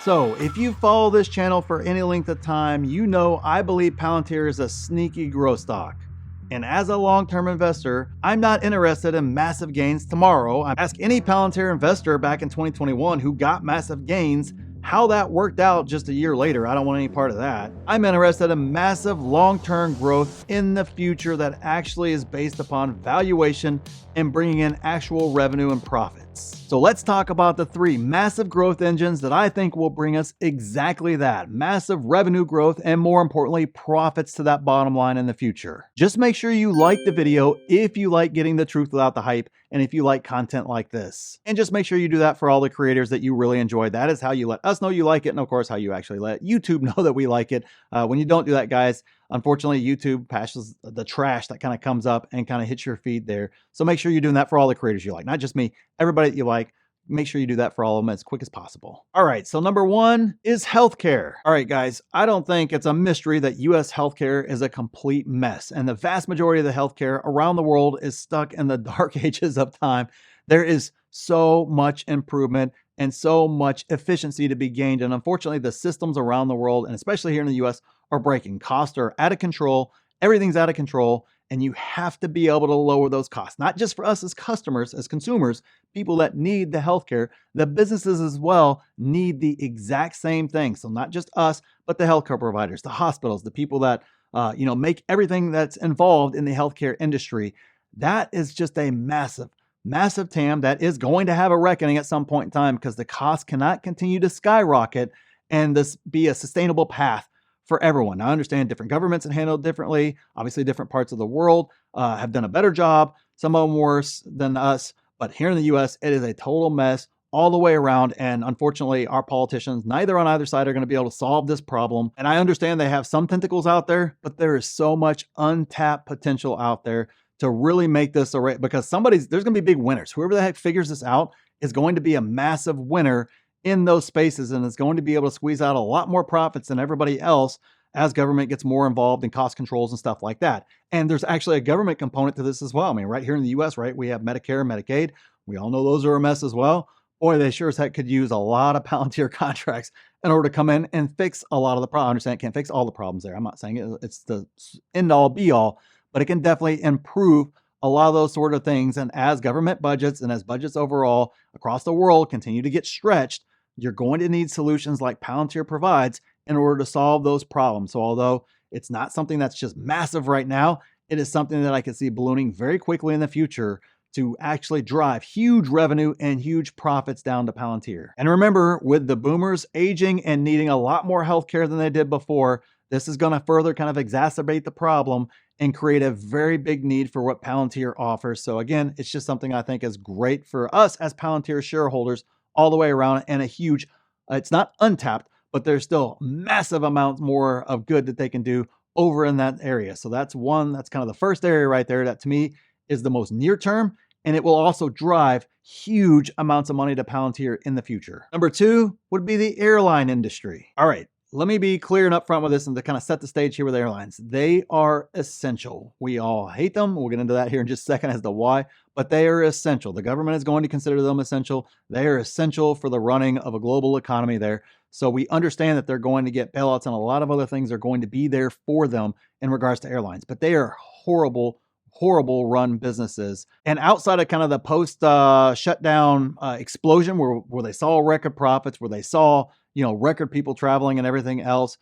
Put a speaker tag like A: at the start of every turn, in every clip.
A: So if you follow this channel for any length of time, you know I believe Palantir is a sneaky growth stock. And as a long-term investor, I'm not interested in massive gains tomorrow. Ask any Palantir investor back in 2021 who got massive gains how that worked out just a year later. I don't want any part of that. I'm interested in massive long-term growth in the future that actually is based upon valuation and bringing in actual revenue and profits. So let's talk about the three massive growth engines that I think will bring us exactly that: massive revenue growth and, more importantly, profits to that bottom line in the future. Just make sure you like the video if you like getting the truth without the hype and if you like content like this. And just make sure you do that for all the creators that you really enjoy. That is how you let us know you like it, and of course how you actually let YouTube know that we like it. When you don't do that, guys, unfortunately, YouTube passes the trash that kind of comes up and kind of hits your feed there. So make sure you're doing that for all the creators you like, not just me, everybody that you like. Make sure you do that for all of them as quick as possible. All right, so number one is healthcare. All right, guys, I don't think it's a mystery that US healthcare is a complete mess, and the vast majority of the healthcare around the world is stuck in the dark ages of time. There is so much improvement and so much efficiency to be gained, and unfortunately, the systems around the world, and especially here in the US, are breaking. Costs are out of control. Everything's out of control. And you have to be able to lower those costs, not just for us as customers, as consumers, people that need the healthcare. The businesses as well need the exact same thing. So not just us, but the healthcare providers, the hospitals, the people that make everything that's involved in the healthcare industry. That is just a massive, massive TAM that is going to have a reckoning at some point in time, because the cost cannot continue to skyrocket and this be a sustainable path for everyone. Now, I understand different governments have handled differently. Obviously, different parts of the world have done a better job, some of them worse than us. But here in the US, it is a total mess all the way around. And unfortunately, our politicians, neither on either side, are going to be able to solve this problem. And I understand they have some tentacles out there, but there is so much untapped potential out there to really make this a right, because there's going to be big winners. Whoever the heck figures this out is going to be a massive winner in those spaces, and is going to be able to squeeze out a lot more profits than everybody else as government gets more involved in cost controls and stuff like that. And there's actually a government component to this as well. I mean, right here in the US, right, we have Medicare and Medicaid. We all know those are a mess as well. Boy, they sure as heck could use a lot of Palantir contracts in order to come in and fix a lot of the problems. I understand it can't fix all the problems there. I'm not saying it's the end all be all, but it can definitely improve a lot of those sort of things. And as government budgets and as budgets overall across the world continue to get stretched, you're going to need solutions like Palantir provides in order to solve those problems. So although it's not something that's just massive right now, it is something that I can see ballooning very quickly in the future to actually drive huge revenue and huge profits down to Palantir. And remember, with the boomers aging and needing a lot more healthcare than they did before, this is going to further kind of exacerbate the problem and create a very big need for what Palantir offers. So again, it's just something I think is great for us as Palantir shareholders all the way around, and a huge, it's not untapped, but there's still massive amounts more of good that they can do over in that area. So that's kind of the first area right there that to me is the most near term, and it will also drive huge amounts of money to Palantir in the future. Number two would be the airline industry. All right, let me be clear and upfront with this and to kind of set the stage here with airlines. They are essential. We all hate them. We'll get into that here in just a second as to why, but they are essential. The government is going to consider them essential. They are essential for the running of a global economy there. So we understand that they're going to get bailouts, and a lot of other things are going to be there for them in regards to airlines, but they are horrible run businesses. And outside of kind of the post shutdown explosion where they saw record profits, where they saw, record people traveling and everything else,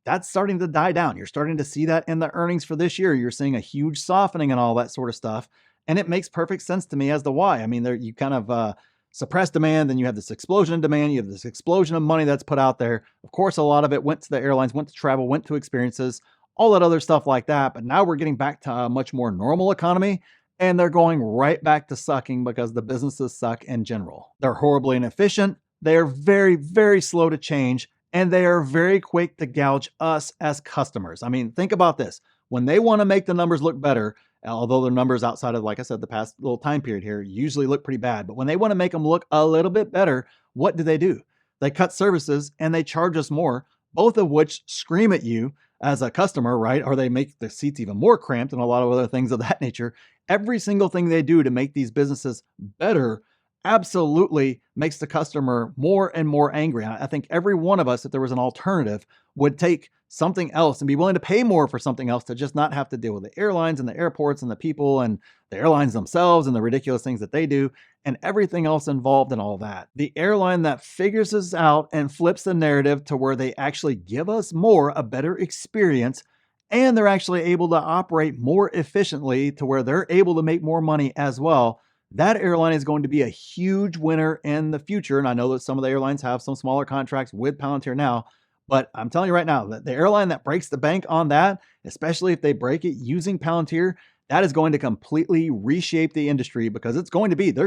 A: that's starting to die down. You're starting to see that in the earnings for this year. You're seeing a huge softening and all that sort of stuff. And it makes perfect sense to me as to why. I mean, you kind of suppress demand, then you have this explosion in demand, you have this explosion of money that's put out there. Of course, a lot of it went to the airlines, went to travel, went to experiences, all that other stuff like that. But now we're getting back to a much more normal economy, and they're going right back to sucking because the businesses suck in general. They're horribly inefficient. They are very, very slow to change, and they are very quick to gouge us as customers. I mean, think about this. When they want to make the numbers look better, although the numbers outside of, like I said, the past little time period here usually look pretty bad, but when they want to make them look a little bit better, what do? They cut services and they charge us more, both of which scream at you as a customer, right? Or they make the seats even more cramped and a lot of other things of that nature. Every single thing they do to make these businesses better absolutely makes the customer more and more angry. I think every one of us, if there was an alternative, would take something else and be willing to pay more for something else to just not have to deal with the airlines and the airports and the people and the airlines themselves and the ridiculous things that they do and everything else involved in all that. The airline that figures this out and flips the narrative to where they actually give us more, a better experience, and they're actually able to operate more efficiently to where they're able to make more money as well. That airline is going to be a huge winner in the future. And I know that some of the airlines have some smaller contracts with Palantir now, but I'm telling you right now that the airline that breaks the bank on that, especially if they break it using Palantir, that is going to completely reshape the industry because they're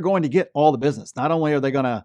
A: going to get all the business. Not only are they going to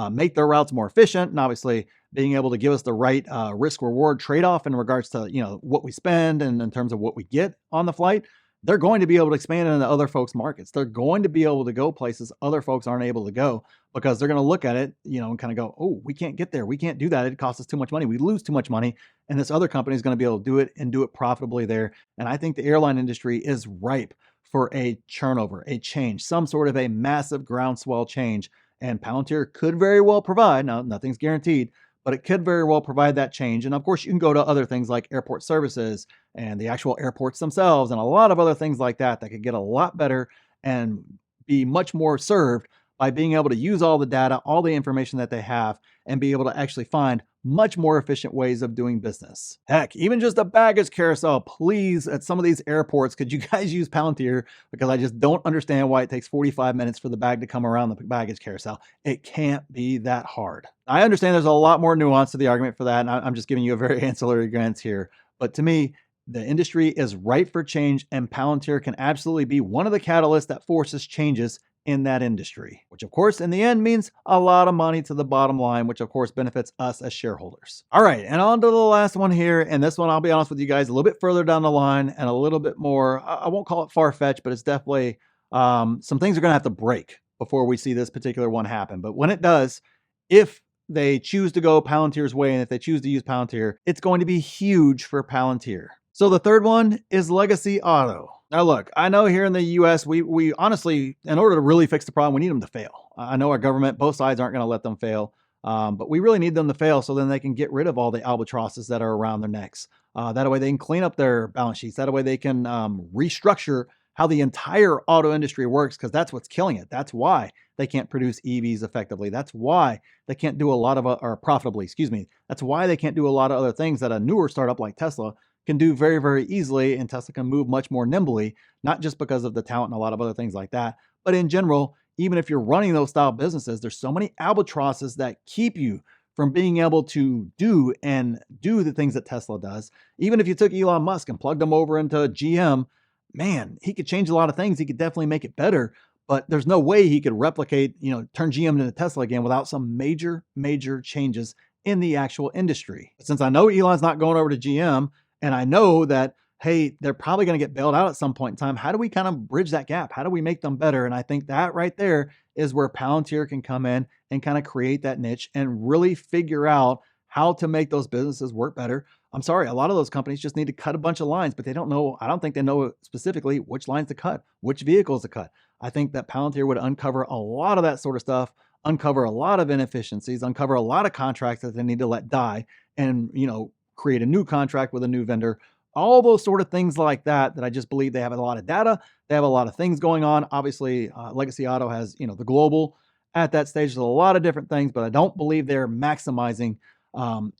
A: make their routes more efficient and obviously being able to give us the right risk reward trade-off in regards to, what we spend and in terms of what we get on the flight, they're going to be able to expand into other folks' markets. They're going to be able to go places other folks aren't able to go because they're going to look at it, and kind of go, oh, we can't get there. We can't do that. It costs us too much money. We lose too much money. And this other company is going to be able to do it and do it profitably there. And I think the airline industry is ripe for a turnover, a change, some sort of a massive groundswell change. And Palantir could very well provide, now nothing's guaranteed, but it could very well provide that change. And of course, you can go to other things like airport services and the actual airports themselves and a lot of other things like that that could get a lot better and be much more served by being able to use all the data, all the information that they have, and be able to actually find much more efficient ways of doing business. Heck, even just a baggage carousel, please, at some of these airports, could you guys use Palantir? Because I just don't understand why it takes 45 minutes for the bag to come around the baggage carousel. It can't be that hard. I understand there's a lot more nuance to the argument for that, and I'm just giving you a very ancillary glance here. But to me, the industry is ripe for change, and Palantir can absolutely be one of the catalysts that forces changes in that industry, which of course in the end means a lot of money to the bottom line, which of course benefits us as shareholders. All right, and on to the last one here. And this one, I'll be honest with you guys, a little bit further down the line and a little bit more, I won't call it far-fetched, but it's definitely some things are going to have to break before we see this particular one happen. But when it does, if they choose to go Palantir's way and if they choose to use Palantir, it's going to be huge for Palantir. So the third one is legacy auto. Now, look, I know here in the US, we honestly, in order to really fix the problem, we need them to fail. I know our government, both sides aren't going to let them fail, but we really need them to fail so then they can get rid of all the albatrosses that are around their necks. That way they can clean up their balance sheets. That way they can restructure how the entire auto industry works, because that's what's killing it. That's why they can't produce EVs effectively. That's why they can't do a lot of, or profitably, excuse me. That's why they can't do a lot of other things that a newer startup like Tesla can do very, very easily, and Tesla can move much more nimbly, not just because of the talent and a lot of other things like that, but in general, even if you're running those style businesses, there's so many albatrosses that keep you from being able to do the things that Tesla does. Even if you took Elon Musk and plugged him over into GM, man, he could change a lot of things. He could definitely make it better, but there's no way he could replicate, turn GM into Tesla again without some major, major changes in the actual industry. Since I know Elon's not going over to GM, and I know that, hey, they're probably going to get bailed out at some point in time. How do we kind of bridge that gap? How do we make them better? And I think that right there is where Palantir can come in and kind of create that niche and really figure out how to make those businesses work better. I'm sorry, a lot of those companies just need to cut a bunch of lines, but they don't know, I don't think they know specifically which lines to cut, which vehicles to cut. I think that Palantir would uncover a lot of that sort of stuff, uncover a lot of inefficiencies, uncover a lot of contracts that they need to let die, and, create a new contract with a new vendor, all those sort of things like that I just believe they have a lot of data. They have a lot of things going on. Obviously, Legacy Auto has, the global at that stage. There's a lot of different things, but I don't believe they're maximizing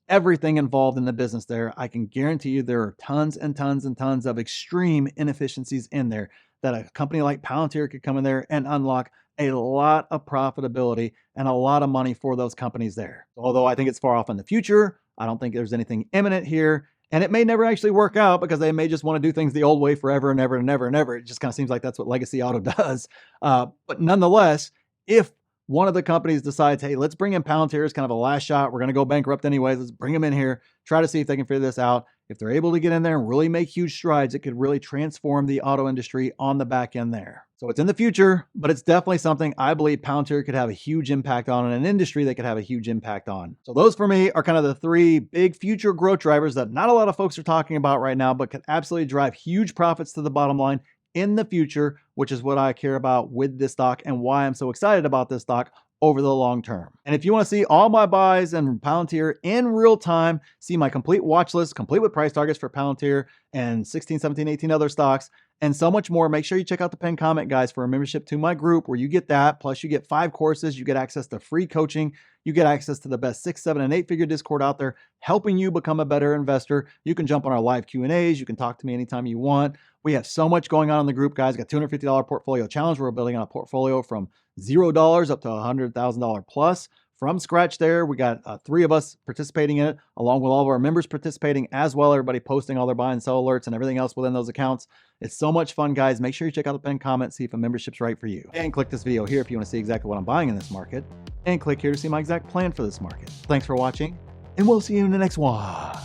A: everything involved in the business there. I can guarantee you there are tons and tons and tons of extreme inefficiencies in there that a company like Palantir could come in there and unlock a lot of profitability and a lot of money for those companies there. Although I think it's far off in the future, I don't think there's anything imminent here, and it may never actually work out because they may just want to do things the old way forever and ever and ever and ever. It just kind of seems like that's what Legacy Auto does. But nonetheless, if one of the companies decides, hey, let's bring in Palantir as kind of a last shot, we're going to go bankrupt anyways, let's bring them in here, try to see if they can figure this out. If they're able to get in there and really make huge strides, it could really transform the auto industry on the back end there. So it's in the future, but it's definitely something I believe Palantir could have a huge impact on, and an industry that could have a huge impact on. So those for me are kind of the three big future growth drivers that not a lot of folks are talking about right now, but could absolutely drive huge profits to the bottom line in the future, which is what I care about with this stock and why I'm so excited about this stock over the long term. And if you want to see all my buys and Palantir in real time, see my complete watch list, complete with price targets for Palantir and 16, 17, 18 other stocks, and so much more, make sure you check out the pinned comment, guys, for a membership to my group where you get that. Plus you get 5 courses, you get access to free coaching, you get access to the best 6, 7, and 8-figure Discord out there, helping you become a better investor. You can jump on our live Q&As. You can talk to me anytime you want. We have so much going on in the group, guys. Got $250 portfolio challenge. We're building on a portfolio from $0 up to $100,000 plus. From scratch there, we got 3 of us participating in it, along with all of our members participating as well. Everybody posting all their buy and sell alerts and everything else within those accounts. It's so much fun, guys. Make sure you check out the pinned comment, see if a membership's right for you. And click this video here if you want to see exactly what I'm buying in this market. And click here to see my exact plan for this market. Thanks for watching, and we'll see you in the next one.